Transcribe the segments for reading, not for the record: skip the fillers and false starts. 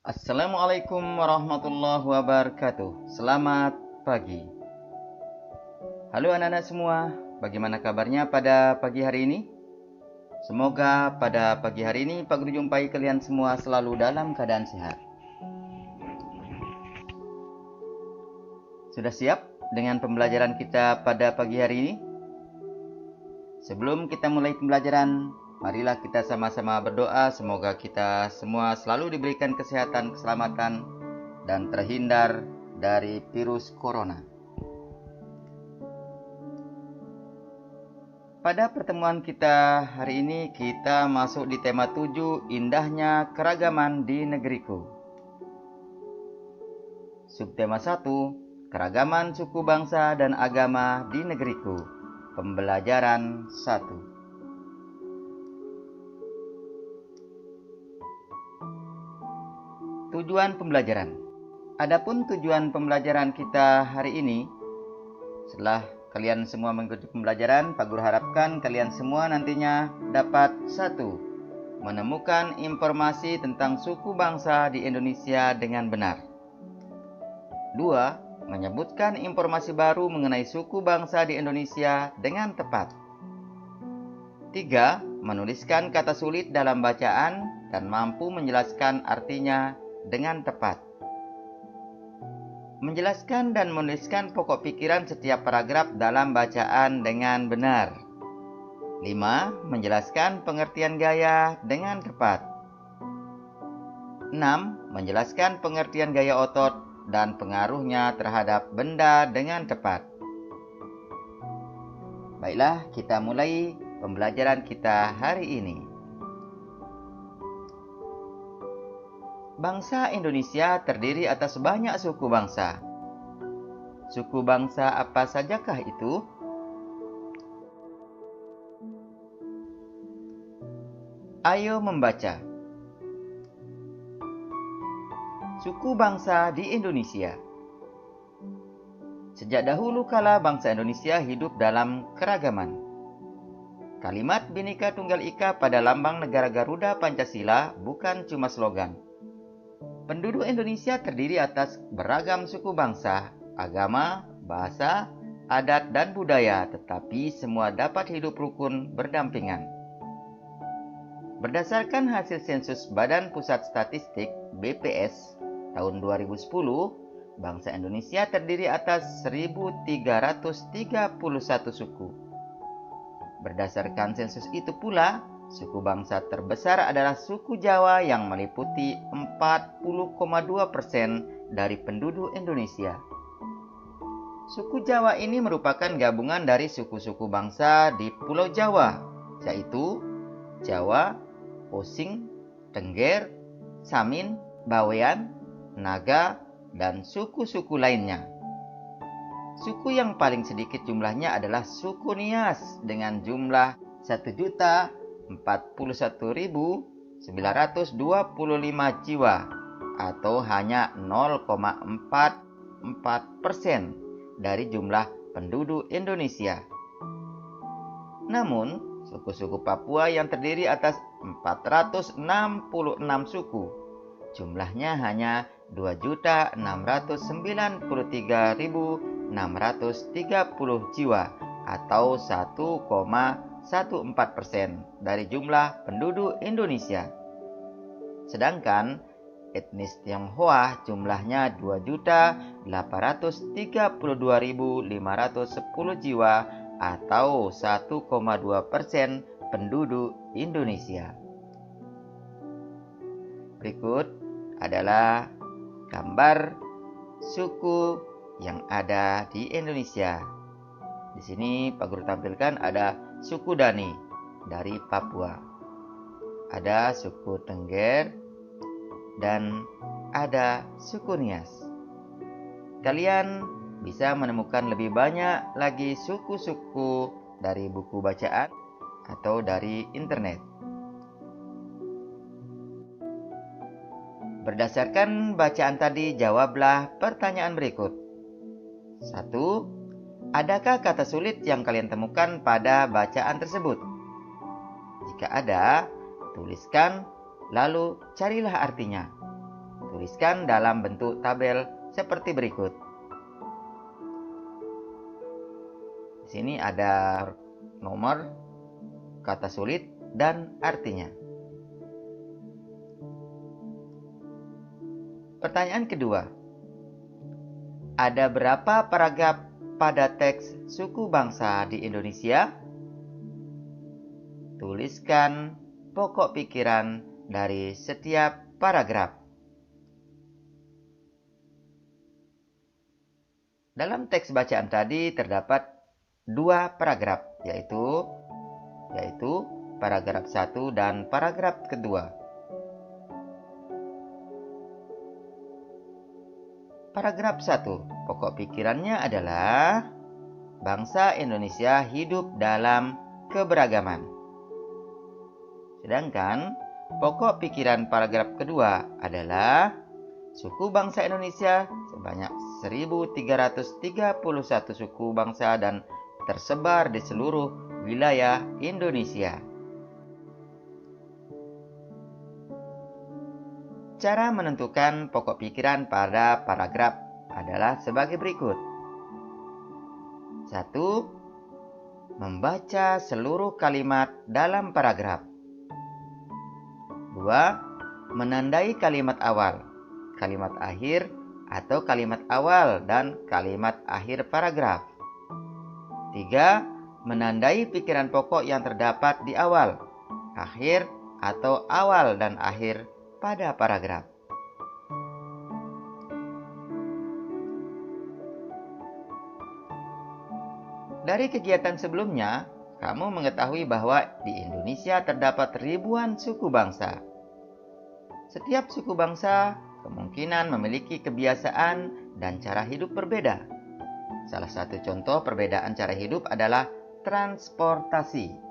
Assalamualaikum warahmatullahi wabarakatuh. Selamat pagi. Halo anak-anak semua, bagaimana kabarnya pada pagi hari ini? Semoga pada pagi hari ini Pak Guru jumpai kalian semua selalu dalam keadaan sehat. Sudah siap dengan pembelajaran kita pada pagi hari ini? Sebelum kita mulai pembelajaran, marilah kita sama-sama berdoa semoga kita semua selalu diberikan kesehatan, keselamatan, dan terhindar dari virus corona. Pada pertemuan kita hari ini kita masuk di tema 7, indahnya keragaman di negeriku. Subtema 1, keragaman suku bangsa dan agama di negeriku. Pembelajaran 1. Tujuan pembelajaran. Adapun tujuan pembelajaran kita hari ini, setelah kalian semua mengikuti pembelajaran, Pak Guru harapkan kalian semua nantinya dapat 1. Menemukan informasi tentang suku bangsa di Indonesia dengan benar. 2. Menyebutkan informasi baru mengenai suku bangsa di Indonesia dengan tepat. 3. Menuliskan kata sulit dalam bacaan dan mampu menjelaskan artinya dengan tepat. Menjelaskan dan menuliskan pokok pikiran setiap paragraf dalam bacaan dengan benar. 5. Menjelaskan pengertian gaya dengan tepat. 6. Menjelaskan pengertian gaya otot dan pengaruhnya terhadap benda dengan tepat. Baiklah, kita mulai pembelajaran kita hari ini. Bangsa Indonesia terdiri atas banyak suku bangsa. Suku bangsa apa sajakah itu? Ayo membaca. Suku bangsa di Indonesia. Sejak dahulu kala bangsa Indonesia hidup dalam keragaman. Kalimat Bhinneka Tunggal Ika pada lambang negara Garuda Pancasila bukan cuma slogan. Penduduk Indonesia terdiri atas beragam suku bangsa, agama, bahasa, adat, dan budaya, tetapi semua dapat hidup rukun berdampingan. Berdasarkan hasil sensus Badan Pusat Statistik (BPS) tahun 2010, bangsa Indonesia terdiri atas 1.331 suku. Berdasarkan sensus itu pula, suku bangsa terbesar adalah suku Jawa yang meliputi 40,2% dari penduduk Indonesia. Suku Jawa ini merupakan gabungan dari suku-suku bangsa di Pulau Jawa, yaitu Jawa, Osing, Tengger, Samin, Bawean, Naga, dan suku-suku lainnya. Suku yang paling sedikit jumlahnya adalah suku Nias dengan jumlah 1.041.925 jiwa atau hanya 0,44% dari jumlah penduduk Indonesia. Namun, suku-suku Papua yang terdiri atas 466 suku, jumlahnya hanya 2.693.630 jiwa atau 1,14% dari jumlah penduduk Indonesia. Sedangkan etnis Tionghoa jumlahnya 2.832.510 jiwa atau 1,2% penduduk Indonesia. Berikut adalah gambar suku yang ada di Indonesia. Di sini Pak Guru tampilkan ada suku Dani dari Papua. Ada suku Tengger dan ada suku Nias. Kalian bisa menemukan lebih banyak lagi suku-suku dari buku bacaan atau dari internet. Berdasarkan bacaan tadi, jawablah pertanyaan berikut. 1. Adakah kata sulit yang kalian temukan pada bacaan tersebut? Jika ada, tuliskan, lalu carilah artinya. Tuliskan dalam bentuk tabel seperti berikut. Di sini ada nomor, kata sulit, dan artinya. Pertanyaan kedua. Ada berapa paragraf pada teks suku bangsa di Indonesia? Tuliskan pokok pikiran dari setiap paragraf. Dalam teks bacaan tadi terdapat 2 paragraf, yaitu paragraf 1 dan paragraf kedua. Paragraf 1, pokok pikirannya adalah bangsa Indonesia hidup dalam keberagaman. Sedangkan pokok pikiran paragraf kedua adalah suku bangsa Indonesia sebanyak 1.331 suku bangsa dan tersebar di seluruh wilayah Indonesia. Cara menentukan pokok pikiran pada paragraf adalah sebagai berikut. 1. Membaca seluruh kalimat dalam paragraf. 2. Menandai kalimat awal, kalimat akhir, atau kalimat awal dan kalimat akhir paragraf. 3. Menandai pikiran pokok yang terdapat di awal, akhir, atau awal dan akhir pada paragraf. Dari kegiatan sebelumnya, kamu mengetahui bahwa di Indonesia terdapat ribuan suku bangsa. Setiap suku bangsa kemungkinan memiliki kebiasaan dan cara hidup berbeda. Salah satu contoh perbedaan cara hidup adalah transportasi.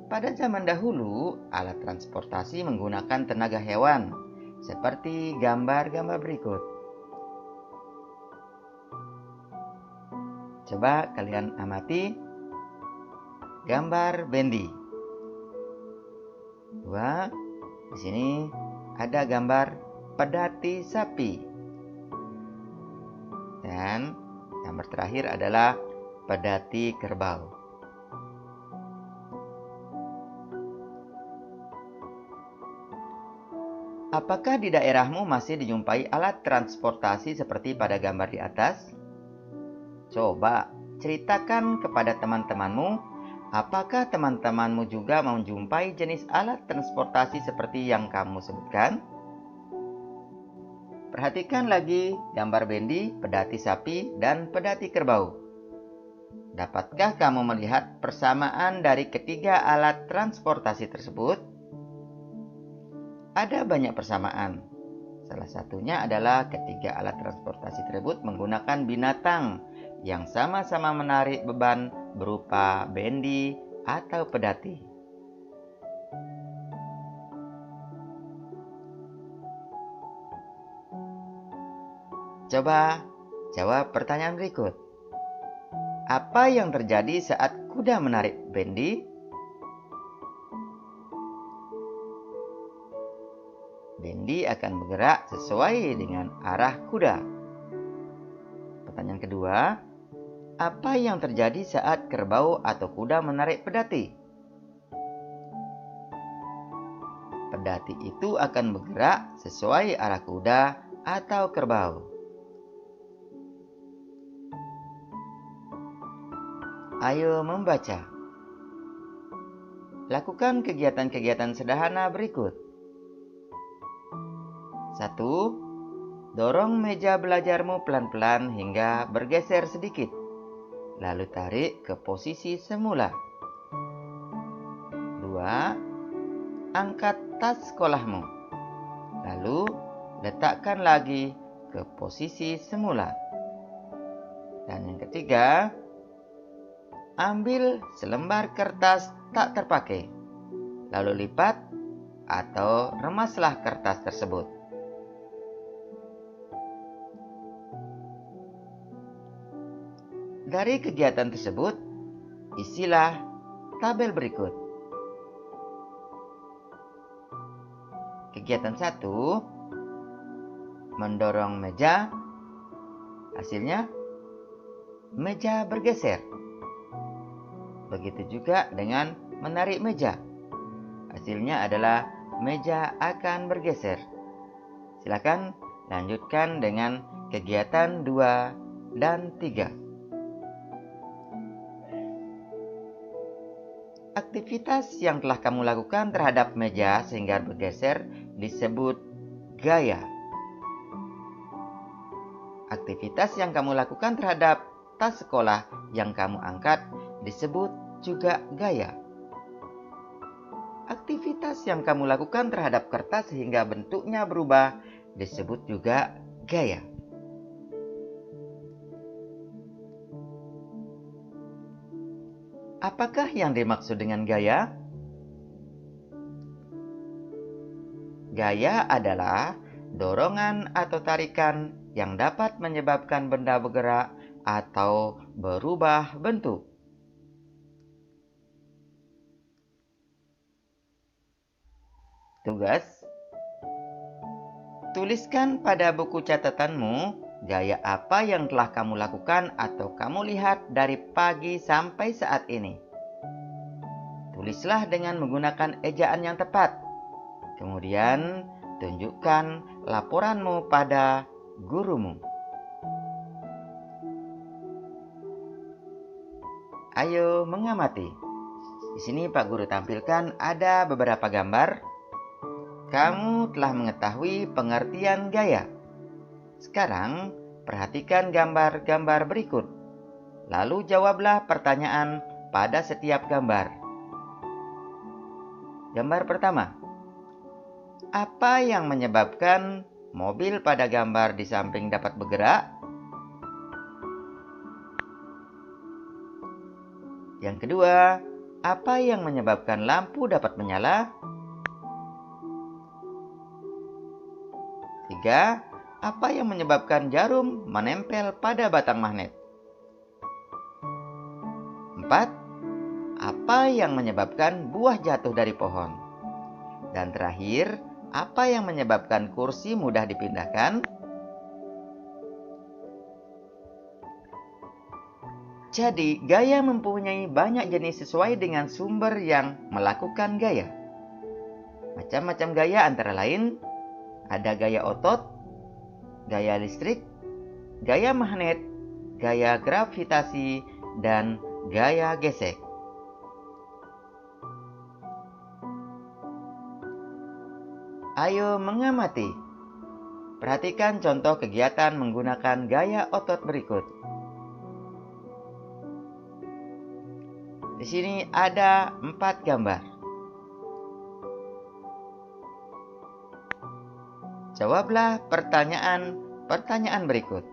Pada zaman dahulu, alat transportasi menggunakan tenaga hewan, seperti gambar-gambar berikut. Coba kalian amati gambar bendi. Di sini ada gambar pedati sapi. Dan gambar terakhir adalah pedati kerbau. Apakah di daerahmu masih dijumpai alat transportasi seperti pada gambar di atas? Coba ceritakan kepada teman-temanmu, apakah teman-temanmu juga menjumpai jenis alat transportasi seperti yang kamu sebutkan? Perhatikan lagi gambar bendi, pedati sapi, dan pedati kerbau. Dapatkah kamu melihat persamaan dari ketiga alat transportasi tersebut? Ada banyak persamaan. Salah satunya adalah ketiga alat transportasi tersebut menggunakan binatang yang sama-sama menarik beban berupa bendi atau pedati. Coba jawab pertanyaan berikut. Apa yang terjadi saat kuda menarik bendi? Bendi akan bergerak sesuai dengan arah kuda. Pertanyaan kedua, apa yang terjadi saat kerbau atau kuda menarik pedati? Pedati itu akan bergerak sesuai arah kuda atau kerbau. Ayo membaca. Lakukan kegiatan-kegiatan sederhana berikut. 1. Dorong meja belajarmu pelan-pelan hingga bergeser sedikit. Lalu tarik ke posisi semula. 2. Angkat tas sekolahmu. Lalu letakkan lagi ke posisi semula. Dan yang ketiga, ambil selembar kertas tak terpakai. Lalu lipat atau remaslah kertas tersebut. Dari kegiatan tersebut, isilah tabel berikut. Kegiatan 1, mendorong meja, hasilnya meja bergeser. Begitu juga dengan menarik meja. Hasilnya adalah meja akan bergeser. Silakan lanjutkan dengan kegiatan 2 dan 3. Aktivitas yang telah kamu lakukan terhadap meja sehingga bergeser disebut gaya. Aktivitas yang kamu lakukan terhadap tas sekolah yang kamu angkat disebut juga gaya. Aktivitas yang kamu lakukan terhadap kertas sehingga bentuknya berubah disebut juga gaya. Apakah yang dimaksud dengan gaya? Gaya adalah dorongan atau tarikan yang dapat menyebabkan benda bergerak atau berubah bentuk. Tugas: tuliskan pada buku catatanmu gaya apa yang telah kamu lakukan atau kamu lihat dari pagi sampai saat ini. Tulislah dengan menggunakan ejaan yang tepat. Kemudian, tunjukkan laporanmu pada gurumu. Ayo mengamati. Di sini Pak Guru tampilkan ada beberapa gambar. Kamu telah mengetahui pengertian gaya. Sekarang, perhatikan gambar-gambar berikut. Lalu jawablah pertanyaan pada setiap gambar. Gambar pertama. Apa yang menyebabkan mobil pada gambar di samping dapat bergerak? Yang kedua, apa yang menyebabkan lampu dapat menyala? 3. Apa yang menyebabkan jarum menempel pada batang magnet? 4. Apa yang menyebabkan buah jatuh dari pohon? Dan terakhir, apa yang menyebabkan kursi mudah dipindahkan? Jadi, gaya mempunyai banyak jenis sesuai dengan sumber yang melakukan gaya. Macam-macam gaya antara lain, ada gaya otot, gaya listrik, gaya magnet, gaya gravitasi, dan gaya gesek. Ayo mengamati. Perhatikan contoh kegiatan menggunakan gaya otot berikut. Di sini ada 4 gambar. Jawablah pertanyaan berikut.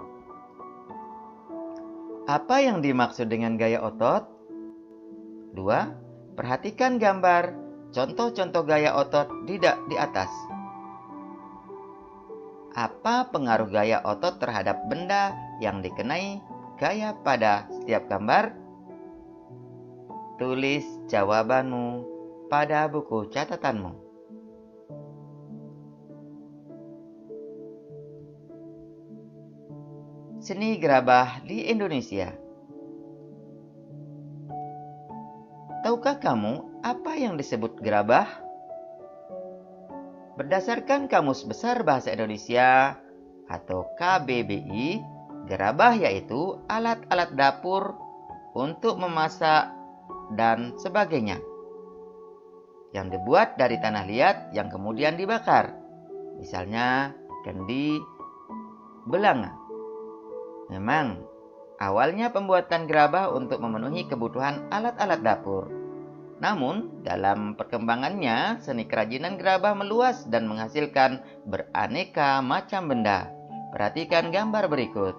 Apa yang dimaksud dengan gaya otot? 2. Perhatikan gambar contoh-contoh gaya otot di atas. Apa pengaruh gaya otot terhadap benda yang dikenai gaya pada setiap gambar? Tulis jawabanmu pada buku catatanmu. Seni gerabah di Indonesia. Tahukah kamu apa yang disebut gerabah? Berdasarkan Kamus Besar Bahasa Indonesia atau KBBI, gerabah yaitu alat-alat dapur untuk memasak dan sebagainya yang dibuat dari tanah liat yang kemudian dibakar. Misalnya kendi, belanga. Memang, awalnya pembuatan gerabah untuk memenuhi kebutuhan alat-alat dapur. Namun, dalam perkembangannya, seni kerajinan gerabah meluas dan menghasilkan beraneka macam benda. Perhatikan gambar berikut.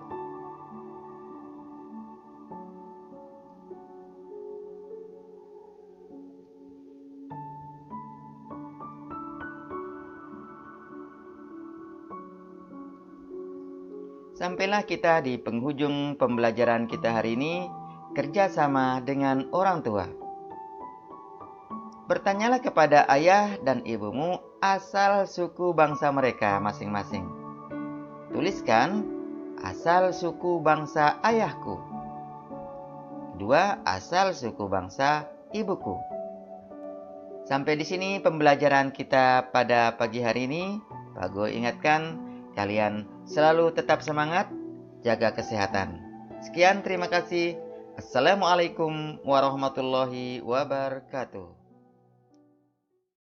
Sampailah kita di penghujung pembelajaran kita hari ini, kerjasama dengan orang tua. Bertanyalah kepada ayah dan ibumu asal suku bangsa mereka masing-masing. Tuliskan asal suku bangsa ayahku. Kedua, asal suku bangsa ibuku. Sampai di sini pembelajaran kita pada pagi hari ini. Pak Go ingatkan kalian selalu tetap semangat, jaga kesehatan. Sekian, terima kasih. Assalamualaikum warahmatullahi wabarakatuh.